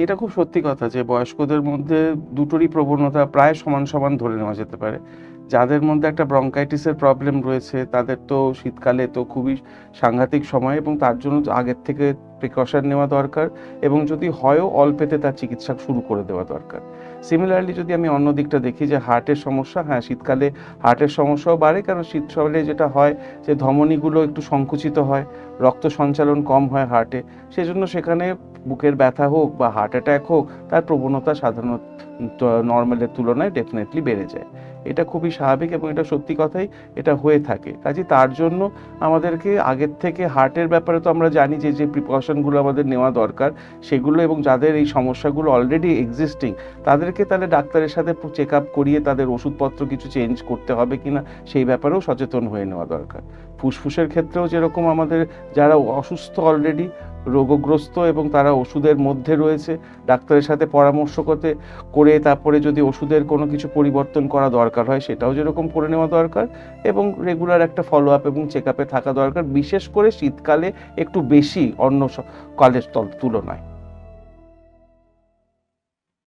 এটা খুব সত্যি কথা যে বয়স্কদের মধ্যে দুটোরই প্রবণতা প্রায় সমান সমান ধরে নেওয়া যেতে পারে। যাদের মধ্যে একটা ব্রঙ্কাইটিসের প্রবলেম রয়েছে তাদের তো শীতকালে তো খুবই সাংঘাতিক সময়, এবং তার জন্য তো আগের থেকে প্রিকশন নেওয়া দরকার, এবং যদি হয়ও অল্পেতে তার চিকিৎসা শুরু করে দেওয়া দরকার। সিমিলারলি যদি আমি অন্য দিকটা দেখি যে হার্টের সমস্যা, হ্যাঁ শীতকালে হার্টের সমস্যাও বাড়ে, কারণ শীতকালে যেটা হয় যে ধমনীগুলো একটু সংকুচিত হয়, রক্ত সঞ্চালন কম হয় হার্টে, সেজন্য সেখানে বুকের ব্যথা হোক বা হার্ট অ্যাটাক হোক, তার প্রবণতা সাধারণত নর্মালের তুলনায় ডেফিনেটলি বেড়ে যায়। এটা খুবই স্বাভাবিক এবং এটা সত্যি কথাই, এটা হয়ে থাকে। কাজেই তার জন্য আমাদেরকে আগের থেকে হার্টের ব্যাপারে তো আমরা জানি যে যে প্রিকশনগুলো আমাদের নেওয়া দরকার সেগুলো, এবং যাদের এই সমস্যাগুলো অলরেডি এক্সিস্টিং তাদেরকে তাহলে ডাক্তারের সাথে চেক আপ করিয়ে তাদের ওষুধপত্র কিছু চেঞ্জ করতে হবে কিনা সেই ব্যাপারেও সচেতন হয়ে নেওয়া দরকার। ফুসফুসের ক্ষেত্রেও যেরকম আমাদের যারা অসুস্থ অলরেডি, রোগগ্রস্ত এবং তারা ওষুধের মধ্যে রয়েছে, ডাক্তারের সাথে পরামর্শ করে তারপরে যদি ওষুধের কোনো কিছু পরিবর্তন করা দরকার হয় সেটাও যেরকম করে নেওয়া দরকার, এবং রেগুলার একটা ফলো আপ এবং চেক আপে থাকা দরকার, বিশেষ করে শীতকালে একটু বেশি অন্য কালের তুলনায়।